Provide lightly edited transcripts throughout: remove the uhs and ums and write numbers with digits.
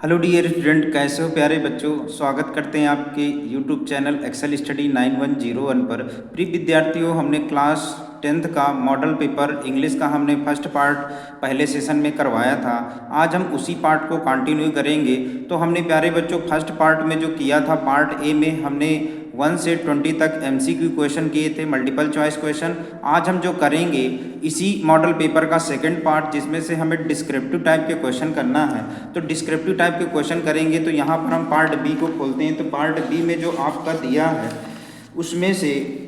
Hello dear student, कैसे हो प्यारे बच्चों। स्वागत करते हैं आपके यूट्यूब चैनल एक्सेल स्टडी 9101 पर। प्रिय विद्यार्थियों, हमने क्लास 10th का मॉडल पेपर इंग्लिश का हमने फर्स्ट पार्ट पहले सेशन में करवाया था। आज हम उसी पार्ट को कंटिन्यू करेंगे। तो हमने प्यारे बच्चों फर्स्ट पार्ट में जो किया था, पार्ट ए में हमने 1 से 20 तक MCQ क्वेश्चन किए थे, मल्टीपल चॉइस क्वेश्चन। आज हम जो करेंगे इसी मॉडल पेपर का सेकंड पार्ट, जिसमें से हमें डिस्क्रिप्टिव टाइप के क्वेश्चन करना है। तो डिस्क्रिप्टिव टाइप के क्वेश्चन करेंगे। तो यहाँ पर हम पार्ट बी को खोलते हैं। तो पार्ट बी में जो आपका दिया है, उसमें से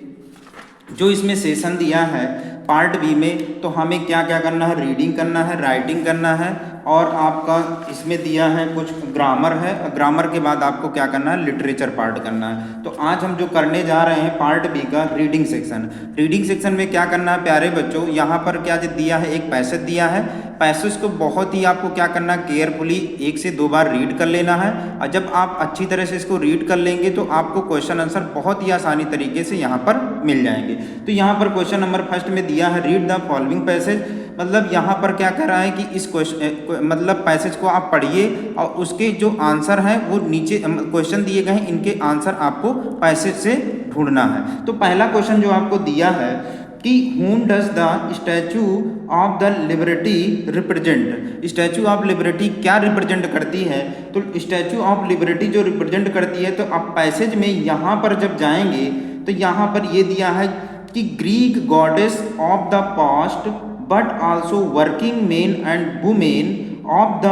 जो इसमें सेशन दिया है पार्ट बी में, तो हमें क्या क्या करना है, रीडिंग करना है, राइटिंग करना है, और आपका इसमें दिया है कुछ ग्रामर है। ग्रामर के बाद आपको क्या करना है, लिटरेचर पार्ट करना है। तो आज हम जो करने जा रहे हैं पार्ट बी का रीडिंग सेक्शन। रीडिंग सेक्शन में क्या करना है प्यारे बच्चों, यहाँ पर क्या दिया है, एक पैसेज दिया है। पैसेज को बहुत ही आपको क्या करना है, केयरफुली 1 से 2 बार रीड कर लेना है। और जब आप अच्छी तरह से इसको रीड कर लेंगे तो आपको क्वेश्चन आंसर बहुत ही आसानी तरीके से यहाँ पर मिल जाएंगे। तो यहाँ पर क्वेश्चन नंबर फर्स्ट में दिया है, रीड द फॉलोइंग पैसेज। मतलब यहाँ पर क्या कर रहा है कि इस क्वेश्चन मतलब पैसेज को आप पढ़िए और उसके जो आंसर हैं वो नीचे क्वेश्चन दिए गए हैं, इनके आंसर आपको पैसेज से ढूंढना है। तो पहला क्वेश्चन जो आपको दिया है कि whom does the statue of the liberty represent। Statue of liberty क्या रिप्रेजेंट करती है। तो स्टैचू ऑफ लिबर्टी जो रिप्रेजेंट करती है, तो आप पैसेज में यहाँ पर जब जाएंगे तो यहाँ पर ये दिया है कि Greek goddess of the past but also working main and women of the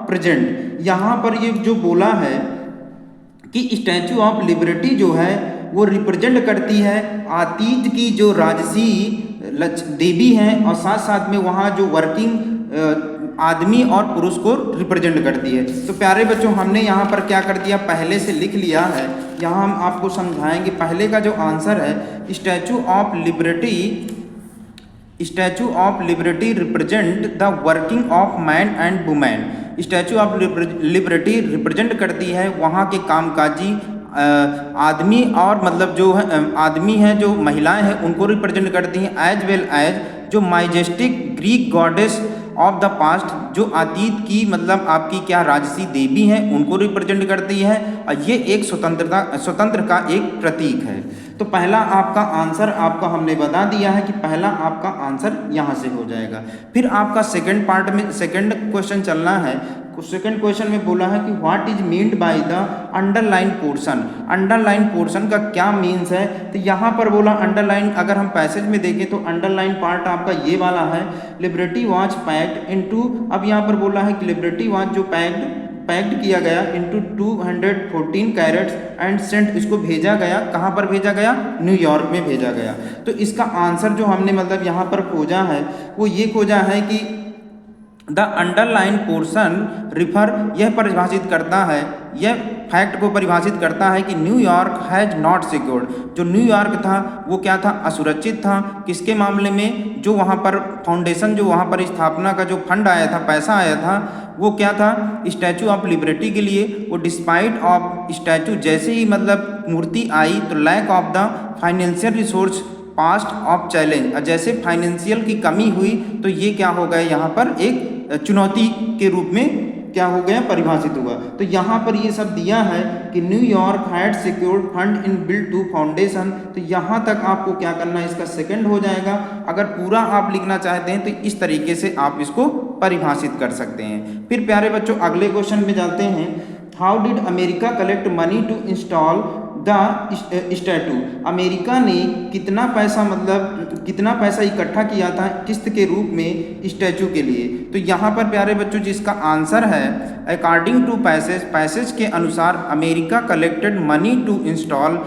present. यहाँ पर ये जो बोला है कि स्टैचू ऑफ लिबर्टी जो है वो रिप्रेजेंट करती है अतीत की जो राजसी देवी हैं, और साथ साथ में वहाँ जो वर्किंग आदमी और पुरुष को रिप्रेजेंट करती है। तो प्यारे बच्चों, हमने यहाँ पर क्या कर दिया, पहले से लिख लिया है। यहाँ हम आपको समझाएंगे। पहले का जो आंसर है, statue of liberty represent the working of man and women. Statue of liberty represent करती है वहाँ के कामकाजी आदमी, और मतलब जो है आदमी हैं, जो महिलाएं हैं, उनको रिप्रेजेंट करती हैं। एज वेल एज जो majestic Greek goddess of the past, जो अतीत की मतलब आपकी क्या राजसी देवी हैं, उनको रिप्रेजेंट करती है। और ये एक स्वतंत्र का एक प्रतीक है। तो पहला आपका आंसर आपका हमने बता दिया है कि पहला आपका आंसर यहाँ से हो जाएगा। फिर आपका सेकंड पार्ट में सेकंड क्वेश्चन चलना है। सेकंड क्वेश्चन में बोला है कि what is meant by the underline portion. Underline portion का क्या मीन्स है। तो यहाँ पर बोला अंडरलाइन, अगर हम पैसेज में देखें तो अंडरलाइन पार्ट आपका ये वाला है, लिबर्टी वॉच पैक्ड इनटू। अब यहाँ पर बोला है कि लिबर्टी वॉच जो पैक्ड किया गया इनटू 214 कैरेट्स एंड सेंट। इसको भेजा गया, कहाँ पर भेजा गया, न्यूयॉर्क में भेजा गया। तो इसका आंसर जो हमने मतलब यहाँ पर खोजा है वो ये खोजा है कि द अंडरलाइन पोर्शन रिफर, यह परिभाषित करता है, यह फैक्ट को परिभाषित करता है कि न्यूयॉर्क हैज नॉट सिक्योर्ड। जो न्यूयॉर्क था वो क्या था, असुरक्षित था। किसके मामले में, जो वहाँ पर फाउंडेशन, जो वहाँ पर स्थापना का जो फंड आया था, पैसा आया था, वो क्या था, स्टैचू ऑफ लिबर्टी के लिए। वो डिस्पाइट ऑफ स्टैचू, जैसे ही मतलब मूर्ति आई तो lack of the financial resource past of challenge, जैसे फाइनेंशियल की कमी हुई तो ये क्या हो गया, यहाँ पर एक चुनौती के रूप में क्या हो गया, परिभाषित हुआ। तो यहाँ पर ये सब दिया है कि New York had secured fund in build to foundation. तो यहाँ तक आपको क्या करना है, इसका सेकंड हो जाएगा। अगर पूरा आप लिखना चाहते हैं तो इस तरीके से आप इसको परिभाषित कर सकते हैं। फिर प्यारे बच्चों अगले क्वेश्चन में जाते हैं। How did America collect money to install the statue. America ने कितना पैसा इकट्ठा किया था किस्त के रूप में स्टैचू के लिए। तो यहाँ पर प्यारे बच्चों जिसका आंसर है, अकॉर्डिंग टू पैसेज के अनुसार America collected money to install.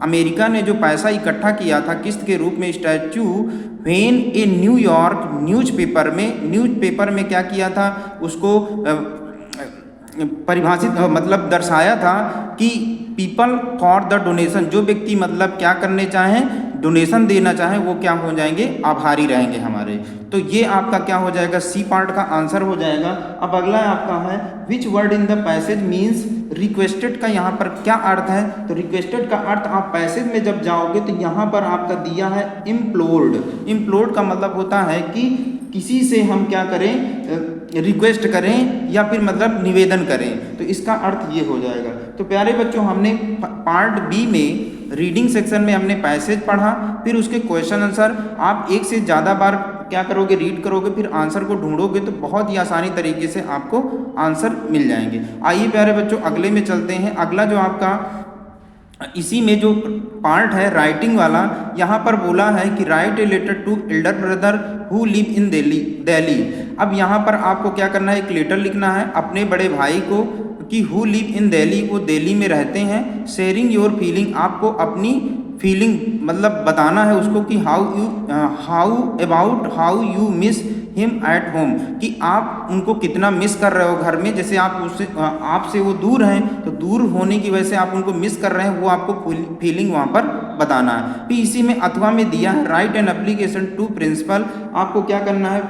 America ने जो पैसा इकट्ठा किया था किस्त के रूप में statue when A New York newspaper में क्या किया था, उसको परिभाषित मतलब दर्शाया था कि पीपल फॉर द डोनेशन, जो व्यक्ति मतलब क्या करने चाहें, डोनेशन देना चाहें, वो क्या हो जाएंगे, आभारी रहेंगे हमारे। तो ये आपका क्या हो जाएगा, सी पार्ट का आंसर हो जाएगा। अब अगला आपका है which word in the passage means requested का यहाँ पर क्या अर्थ है। तो रिक्वेस्टेड का अर्थ आप पैसेज में जब जाओगे तो यहाँ पर आपका दिया है इम्प्लोर्ड। इम्प्लोर्ड का मतलब होता है कि किसी से हम क्या करें, रिक्वेस्ट करें या फिर मतलब निवेदन करें, तो इसका अर्थ ये हो जाएगा। तो प्यारे बच्चों, हमने पार्ट बी में रीडिंग सेक्शन में हमने पैसेज पढ़ा, फिर उसके क्वेश्चन आंसर आप एक से ज़्यादा बार क्या करोगे, रीड करोगे, फिर आंसर को ढूंढोगे तो बहुत ही आसानी तरीके से आपको आंसर मिल जाएंगे। आइए प्यारे बच्चों अगले में चलते हैं। अगला जो आपका इसी में जो पार्ट है राइटिंग वाला, यहाँ पर बोला है कि write a letter to elder brother who live in Delhi. अब यहाँ पर आपको क्या करना है, एक लेटर लिखना है अपने बड़े भाई को कि हु लिव इन दिल्ली, वो दिल्ली में रहते हैं। शेयरिंग योर फीलिंग, आपको अपनी फीलिंग मतलब बताना है उसको कि how you miss him at home, कि आप उनको कितना मिस कर रहे हो घर में। जैसे आप उससे आपसे वो दूर हैं, तो दूर होने की वजह से आप उनको मिस कर रहे हैं, वो आपको फीलिंग वहाँ पर बताना है। फिर इसी में अथवा में दिया है write an application to principal, आपको क्या करना है,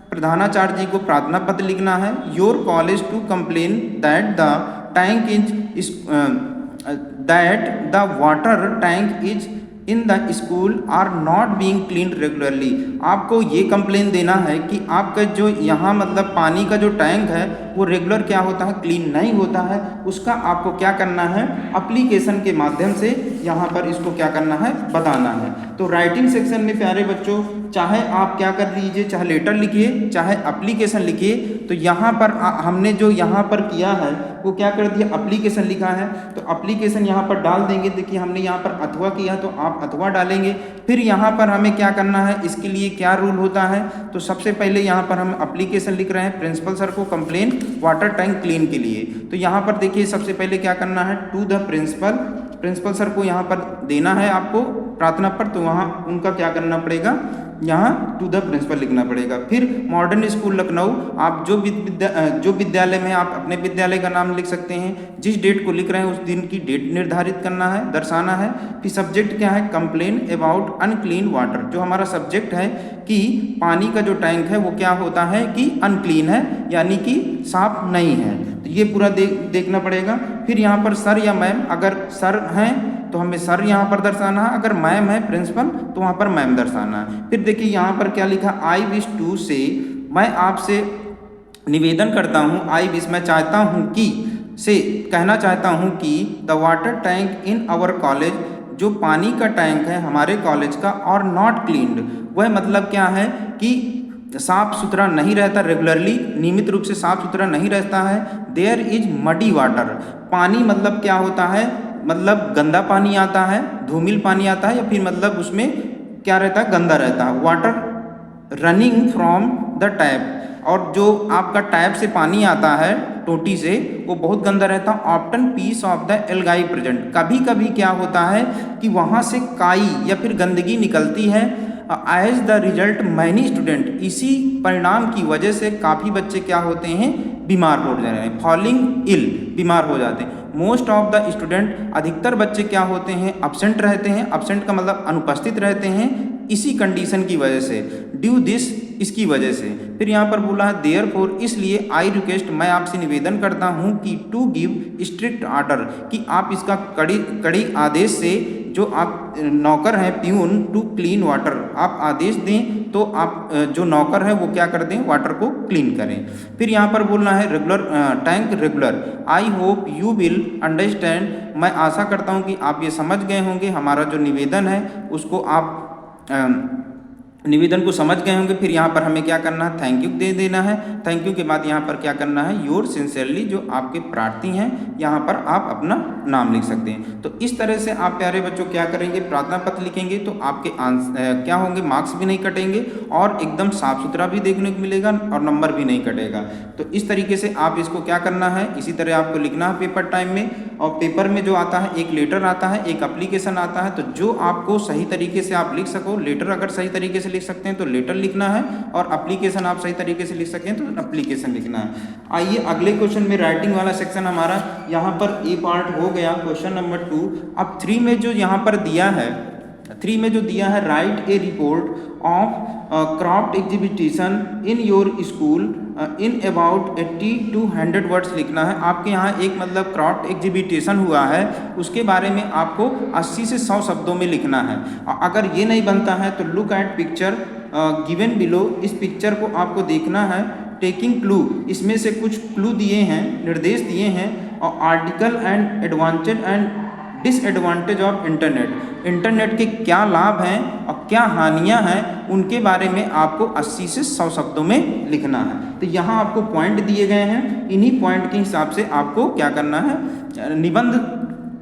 प्रधानाचार्य जी को प्रार्थना पत्र लिखना है। Your college to complain that the tank is that the water tank is in the school are not being cleaned regularly, आपको ये कंप्लेन देना है कि आपका जो यहाँ मतलब पानी का जो टैंक है वो रेगुलर क्या होता है, क्लीन नहीं होता है। उसका आपको क्या करना है, एप्लीकेशन के माध्यम से यहाँ पर इसको क्या करना है, बताना है। तो राइटिंग सेक्शन में प्यारे बच्चों चाहे आप क्या कर लीजिए, चाहे लेटर लिखिए चाहे एप्लीकेशन लिखिए, तो यहाँ पर हमने जो यहाँ पर किया है वो क्या कर दिया, एप्लीकेशन लिखा है, तो एप्लीकेशन यहाँ पर डाल देंगे। देखिए हमने यहाँ पर अथवा किया तो आप अथवा डालेंगे। फिर यहाँ पर हमें क्या करना है, इसके लिए क्या रूल होता है, तो सबसे पहले यहाँ पर हम एप्लीकेशन लिख रहे हैं प्रिंसिपल सर को कंप्लेन वाटर टैंक क्लीन के लिए। तो यहाँ पर देखिए सबसे पहले क्या करना है, टू द प्रिंसिपल सर को यहाँ पर देना है आपको प्रार्थना पर, तो वहाँ उनका क्या करना पड़ेगा, यहाँ टू द प्रिंसिपल लिखना पड़ेगा। फिर मॉडर्न स्कूल लखनऊ, आप जो विद्यालय में आप अपने विद्यालय का नाम लिख सकते हैं। जिस डेट को लिख रहे हैं उस दिन की डेट निर्धारित करना है, दर्शाना है। फिर सब्जेक्ट क्या है, कंप्लेन अबाउट अनक्लीन वाटर, जो हमारा सब्जेक्ट है कि पानी का जो टैंक है वो क्या होता है कि अनक्लीन है, यानी कि साफ नहीं है, तो ये पूरा देखना पड़ेगा। फिर यहाँ पर सर या मैम, अगर सर हैं तो हमें सर यहाँ पर दर्शाना है, अगर मैम है प्रिंसिपल तो वहाँ पर मैम दर्शाना है। फिर देखिए यहाँ पर क्या लिखा, आई विश टू से, मैं आपसे निवेदन करता हूँ, आई विश मैं चाहता हूँ कि, से कहना चाहता हूँ कि the water tank in our college, जो पानी का टैंक है हमारे कॉलेज का, और नॉट क्लीन्ड, वह मतलब क्या है कि साफ सुथरा नहीं रहता, रेगुलरली नियमित रूप से साफ सुथरा नहीं रहता है। देयर इज मडी वाटर, पानी मतलब क्या होता है, मतलब गंदा पानी आता है, धूमिल पानी आता है, या फिर मतलब उसमें क्या रहता है, गंदा रहता है। Water running from the tap, और जो आपका टैप से पानी आता है टोटी से, वो बहुत गंदा रहता है। ऑप्टन पीस ऑफ द एल्गाई प्रेजेंट, कभी कभी क्या होता है कि वहाँ से काई या फिर गंदगी निकलती है। As the result many student, इसी परिणाम की वजह से काफ़ी बच्चे क्या होते हैं, बीमार हो जा रहे हैं, फॉलिंग इल, बीमार हो जाते हैं। मोस्ट ऑफ द स्टूडेंट, अधिकतर बच्चे क्या होते हैं, अब्सेंट रहते हैं, अब्सेंट का मतलब अनुपस्थित रहते हैं, इसी कंडीशन की वजह से, ड्यू दिस, इसकी वजह से। फिर यहाँ पर बोला है देयर फोर, इसलिए आई रिक्वेस्ट, मैं आपसे निवेदन करता हूँ कि टू गिव स्ट्रिक्ट ऑर्डर, कि आप इसका कड़ी आदेश से, जो आप नौकर हैं प्यून, टू क्लीन वाटर, आप आदेश दें तो आप जो नौकर है वो क्या कर दें, वाटर को क्लीन करें। फिर यहाँ पर बोलना है regular tank regular, I hope you will understand, मैं आशा करता हूँ कि आप ये समझ गए होंगे, हमारा जो निवेदन है उसको आप निवेदन को समझ गए होंगे। फिर यहाँ पर हमें क्या करना है, थैंक यू दे देना है। थैंक यू के बाद यहाँ पर क्या करना है, योर सिंसियरली, जो आपके प्रार्थी हैं यहाँ पर आप अपना नाम लिख सकते हैं। तो इस तरह से आप प्यारे बच्चों क्या करेंगे, प्रार्थना पत्र लिखेंगे तो आपके क्या होंगे, मार्क्स भी नहीं कटेंगे और एकदम साफ सुथरा भी देखने को मिलेगा और नंबर भी नहीं कटेगा। तो इस तरीके से आप इसको क्या करना है, इसी तरह आपको लिखना है पेपर टाइम में। और पेपर में जो आता है, एक लेटर आता है, एक एप्लीकेशन आता है, तो जो आपको सही तरीके से आप लिख सको, लेटर अगर सही तरीके से लिख सकते हैं तो लेटर लिखना है, और एप्लीकेशन आप सही तरीके से लिख सकते हैं तो एप्लीकेशन लिखना है। आइए अगले क्वेश्चन में, राइटिंग वाला सेक्शन हमारा यहाँ पर ए पार्ट हो गया, क्वेश्चन नंबर 2। अब 3 में जो यहाँ पर दिया है, 3 में जो दिया है, right A report of craft exhibition in your school in about 80 to 100 words लिखना है। आपके यहाँ एक मतलब क्राफ्ट एग्जीबिशन हुआ है, उसके बारे में आपको 80 से 100 शब्दों में लिखना है। अगर ये नहीं बनता है तो look at picture given below, इस पिक्चर को आपको देखना है, टेकिंग क्लू, इसमें से कुछ क्लू दिए हैं, निर्देश दिए हैं, और article and advantage and disadvantage of internet, internet के क्या लाभ हैं और क्या हानियां हैं उनके बारे में आपको 80 से 100 शब्दों में लिखना है। तो यहाँ आपको पॉइंट दिए गए हैं, इन्हीं पॉइंट के हिसाब से आपको क्या करना है, निबंध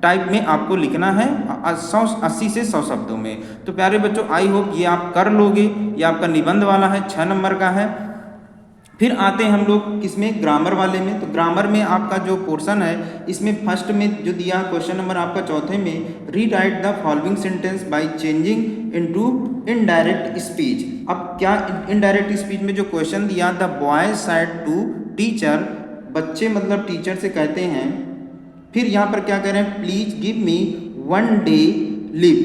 टाइप में आपको लिखना है 80 से 100 शब्दों में। तो प्यारे बच्चों, आई होप ये आप कर लोगे। ये आपका निबंध वाला है, 6 नंबर का है। फिर आते हैं हम लोग किसमें, ग्रामर वाले में। तो ग्रामर में आपका जो पोर्शन है, इसमें फर्स्ट में जो दिया क्वेश्चन नंबर आपका चौथे में, rewrite the following sentence by changing into indirect speech. अब क्या इनडायरेक्ट स्पीच में जो क्वेश्चन दिया, the boy said to teacher, बच्चे मतलब टीचर से कहते हैं। फिर यहाँ पर क्या कह रहे हैं, please give me 1 day leave,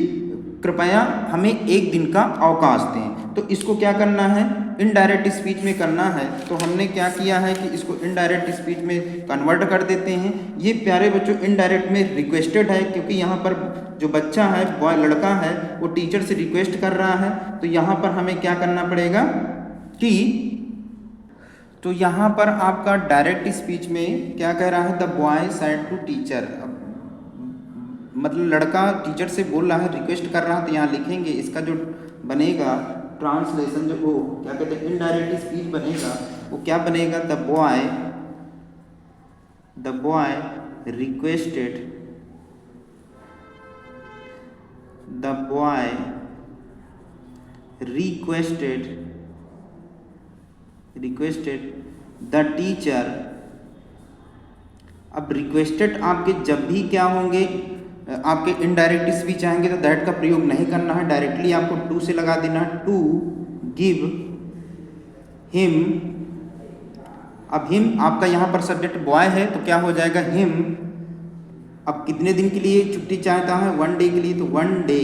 कृपया हमें 1 दिन का अवकाश दें। तो इसको क्या करना है, इनडायरेक्ट स्पीच में करना है। तो हमने क्या किया है कि इसको इनडायरेक्ट स्पीच में कन्वर्ट कर देते हैं। ये प्यारे बच्चों इनडायरेक्ट में रिक्वेस्टेड है, क्योंकि यहाँ पर जो बच्चा है, बॉय लड़का है, वो टीचर से रिक्वेस्ट कर रहा है। तो यहाँ पर हमें क्या करना पड़ेगा कि, तो यहाँ पर आपका डायरेक्ट स्पीच में क्या कह रहा है, the boy said to teacher, मतलब लड़का टीचर से बोल रहा है, रिक्वेस्ट कर रहा है। तो यहाँ लिखेंगे, इसका जो बनेगा ट्रांसलेशन, जो वो क्या कहते हैं इनडायरेक्ट स्पीच बनेगा, वो क्या बनेगा, the boy requested, the boy requested the teacher. अब रिक्वेस्टेड आपके जब भी क्या होंगे, आपके इनडायरेक्ट स्पीच आएंगे तो दैट का प्रयोग नहीं करना है, डायरेक्टली आपको टू से लगा देना है, टू गिव हिम। अब हिम आपका यहाँ पर सब्जेक्ट बॉय है, तो क्या हो जाएगा, हिम। अब कितने दिन के लिए छुट्टी चाहता है, 1 डे के लिए, तो 1 डे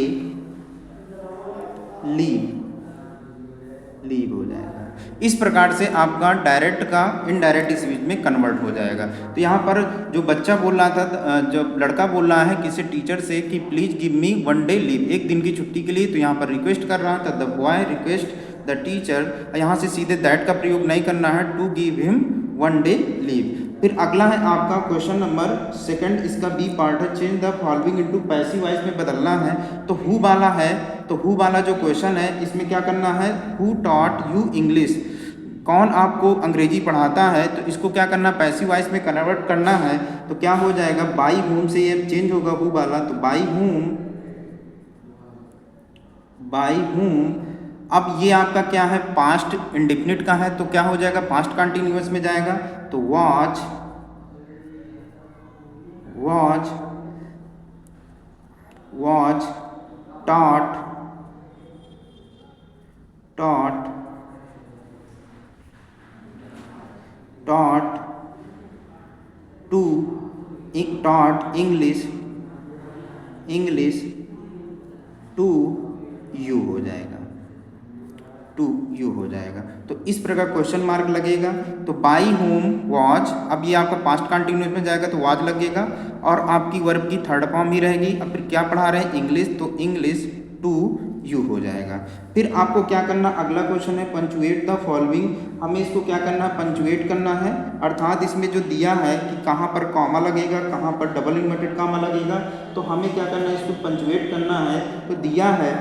लीव हो जाएगा। इस प्रकार से आपका डायरेक्ट का इनडायरेक्ट स्पीच में कन्वर्ट हो जाएगा। तो यहाँ पर जो बच्चा बोल रहा था, जो लड़का बोल रहा है किसी टीचर से कि please give me 1 day leave, 1 दिन की छुट्टी के लिए, तो यहाँ पर रिक्वेस्ट कर रहा था, the boy request the teacher. यहाँ से सीधे दैट का प्रयोग नहीं करना है, to give him 1 day leave. फिर अगला है आपका क्वेश्चन नंबर 2, इसका बी पार्ट है, change the following into passive voice में बदलना है। तो हु वाला है, तो हु वाला जो क्वेश्चन है, इसमें क्या करना है, हु टॉट यू इंग्लिश, कौन आपको अंग्रेजी पढ़ाता है। तो इसको क्या करना, पैसिव वॉइस में कन्वर्ट करना है। तो क्या हो जाएगा, बाई होम से ये चेंज होगा हु वाला, तो बाई होम। अब ये आपका क्या है, पास्ट इंडेफिनिट का है, तो क्या हो जाएगा, पास्ट कंटिन्यूअस में जाएगा। तो was taught English to you हो जाएगा, तो इस प्रकार क्वेश्चन मार्क लगेगा। तो बाई होम वॉच, अब ये आपका पास्ट कंटिन्यूअस में जाएगा तो वॉच लगेगा, और आपकी वर्ब की थर्ड फॉर्म ही रहेगी। अब फिर क्या पढ़ा रहे हैं, इंग्लिश, तो इंग्लिश टू यू हो जाएगा। फिर आपको क्या करना, अगला क्वेश्चन है पंचुएट द फॉलोइंग। हमें इसको क्या करना है, पंचुएट करना है, अर्थात इसमें जो दिया है कि कहाँ पर कॉमा लगेगा, कहाँ पर डबल इन्वर्टेड कॉमा लगेगा, तो हमें क्या करना है, इसको पंचुएट करना है। तो दिया है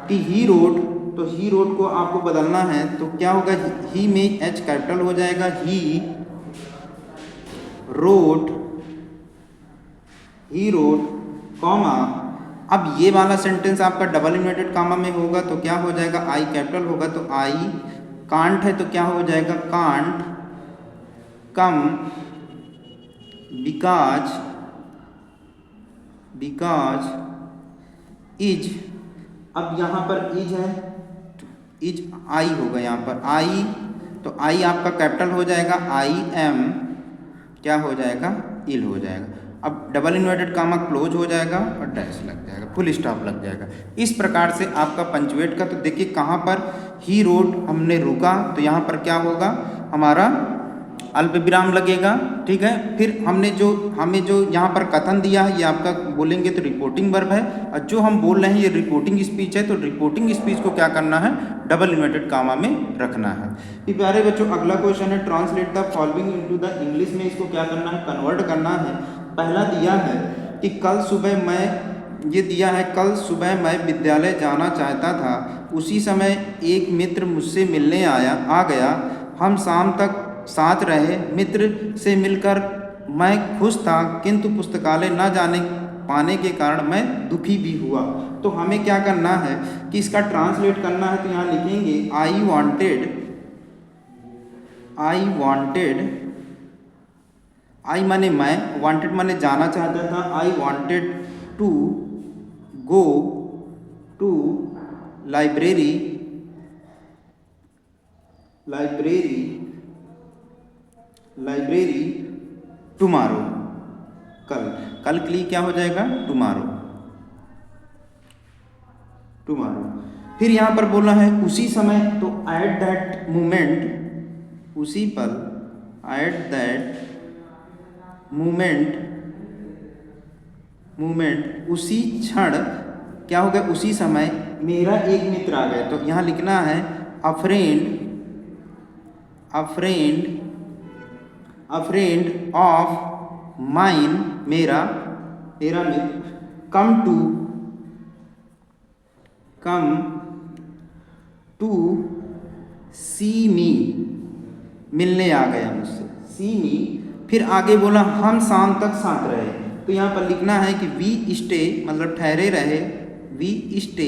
कि ही रोड, तो ही रोड को आपको बदलना है। तो क्या होगा, ही में एच कैपिटल हो जाएगा, ही रोड कॉमा। अब ये वाला सेंटेंस आपका डबल इन्वर्टेड कॉमा में होगा, तो क्या हो जाएगा, आई कैपिटल होगा, तो आई। कांट है तो क्या हो जाएगा, कांट कम बिकॉज इज। अब यहाँ पर इज है, इज आई होगा, यहाँ पर आई, तो आई आपका कैपिटल हो जाएगा, आई एम क्या हो जाएगा, इल हो जाएगा। अब डबल इन्वर्टेड कॉमा क्लोज हो जाएगा और डैश लग जाएगा, फुल स्टॉप लग जाएगा। इस प्रकार से आपका पंचुएट का, तो देखिए कहाँ पर ही रोड हमने रुका, तो यहाँ पर क्या होगा, हमारा अल्प विराम लगेगा, ठीक है। फिर हमें जो यहाँ पर कथन दिया है ये आपका बोलेंगे तो रिपोर्टिंग वर्ब है, और जो हम बोल रहे हैं ये रिपोर्टिंग स्पीच है, तो रिपोर्टिंग स्पीच को क्या करना है, डबल इन्वर्टेड कामा में रखना है। ये प्यारे बच्चों अगला क्वेश्चन है, translate the following into the English में इसको क्या करना है, कन्वर्ट करना है। पहला दिया है कि कल सुबह मैं विद्यालय जाना चाहता था, उसी समय एक मित्र मुझसे मिलने आ गया, हम शाम तक साथ रहे, मित्र से मिलकर मैं खुश था किंतु पुस्तकालय न जाने पाने के कारण मैं दुखी भी हुआ। तो हमें क्या करना है कि इसका ट्रांसलेट करना है, तो यहाँ लिखेंगे आई वांटेड, आई माने मैं, वांटेड माने जाना चाहता था, I wanted to go to library tomorrow, कल के लिए क्या हो जाएगा, टुमारो। फिर यहाँ पर बोला है उसी समय, तो एट दैट मोमेंट, उसी पल, एट दैट मोमेंट, उसी क्षण, क्या होगा, उसी समय मेरा एक मित्र आ गया। तो यहाँ लिखना है अ फ्रेंड ऑफ माइन, मेरा मित्र, कम टू सी मी, मिलने आ गया मुझसे, सी मी। फिर आगे बोला हम शाम तक साथ रहे, तो यहाँ पर लिखना है कि वी स्टे मतलब ठहरे रहे, वी स्टे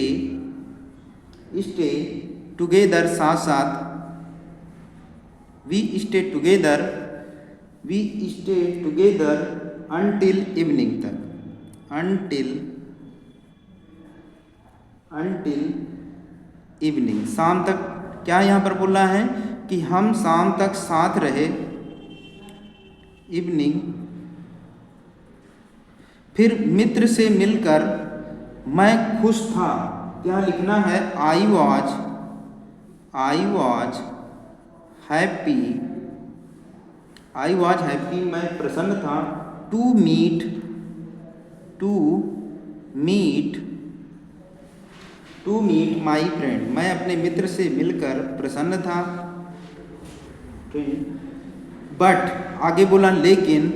टुगेदर, साथ साथ, we stay together until evening तक, अनटिल इवनिंग, शाम तक। क्या यहाँ पर बोला है कि हम शाम तक साथ रहे, इवनिंग। फिर मित्र से मिलकर मैं खुश था, क्या लिखना है, आई वॉज हैप्पी, मैं प्रसन्न था, टू मीट माई फ्रेंड, मैं अपने मित्र से मिलकर प्रसन्न था, बट आगे बोला लेकिन,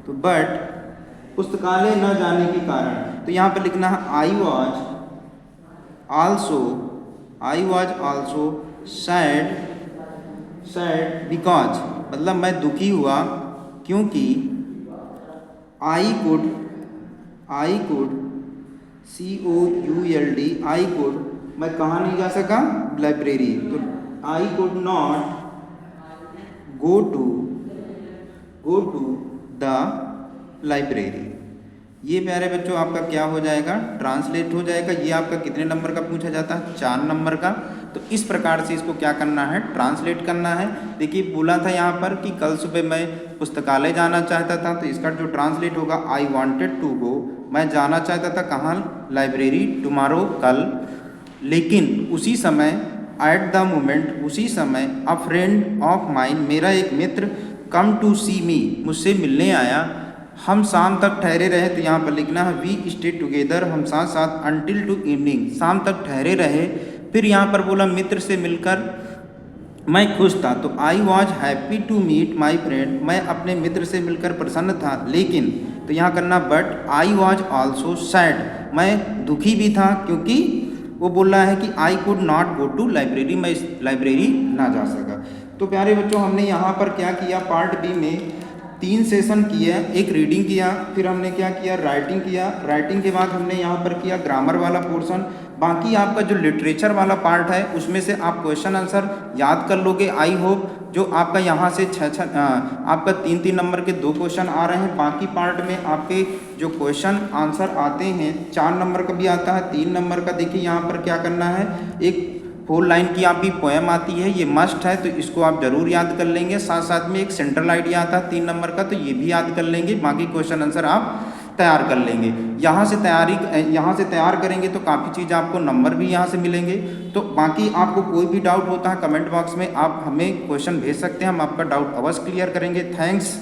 तो बट पुस्तकालय न जाने के कारण, तो यहाँ पर लिखना है I was also sad because, मतलब मैं दुखी हुआ क्योंकि I could COULD, I could, मैं कहाँ नहीं जा सका, लाइब्रेरी, तो I could not go to the library. ये प्यारे बच्चों आपका क्या हो जाएगा, ट्रांसलेट हो जाएगा। ये आपका कितने नंबर का पूछा जाता है, 4 नंबर का। तो इस प्रकार से इसको क्या करना है, ट्रांसलेट करना है। देखिए बोला था यहाँ पर कि कल सुबह मैं पुस्तकालय जाना चाहता था, तो इसका जो ट्रांसलेट होगा आई वांटेड टू गो, मैं जाना चाहता था कहाँ, लाइब्रेरी, टुमारो, कल। लेकिन उसी समय, एट द मोमेंट, उसी समय, अ फ्रेंड ऑफ माइन, मेरा एक मित्र, कम टू सी मी, मुझसे मिलने आया, हम शाम तक ठहरे रहे, तो यहाँ पर लिखना है वी स्टे टुगेदर, हम साथ साथ, अनटिल टू इवनिंग, शाम तक ठहरे रहे। फिर यहाँ पर बोला मित्र से मिलकर मैं खुश था, तो I was happy to meet my friend, मैं अपने मित्र से मिलकर प्रसन्न था, लेकिन, तो यहाँ करना but I was also sad, मैं दुखी भी था क्योंकि वो बोल रहा है कि I could not go to library, मैं इस लाइब्रेरी ना जा सका। तो प्यारे बच्चों हमने यहाँ पर क्या किया, पार्ट बी में 3 सेशन किए, एक रीडिंग किया, फिर हमने क्या किया, राइटिंग किया। राइटिंग के बाद हमने यहाँ पर किया ग्रामर वाला पोर्शन। बाकी आपका जो लिटरेचर वाला पार्ट है उसमें से आप क्वेश्चन आंसर याद कर लोगे, आई होप। जो आपका यहाँ से आपका 3-3 नंबर के 2 क्वेश्चन आ रहे हैं। बाकी पार्ट में आपके जो क्वेश्चन आंसर आते हैं 4 नंबर का भी आता है, 3 नंबर का। देखिए यहाँ पर क्या करना है, एक 4 लाइन की आपकी पोएम आती है, ये मस्ट है, तो इसको आप जरूर याद कर लेंगे। साथ साथ में एक सेंट्रल आइडिया आता है 3 नंबर का, तो ये भी याद कर लेंगे। बाकी क्वेश्चन आंसर आप तैयार कर लेंगे। यहाँ से तैयार करेंगे तो काफ़ी चीज़ आपको नंबर भी यहाँ से मिलेंगे। तो बाकी आपको कोई भी डाउट होता है कमेंट बॉक्स में आप हमें क्वेश्चन भेज सकते हैं, हम आपका डाउट अवश्य क्लियर करेंगे। थैंक्स।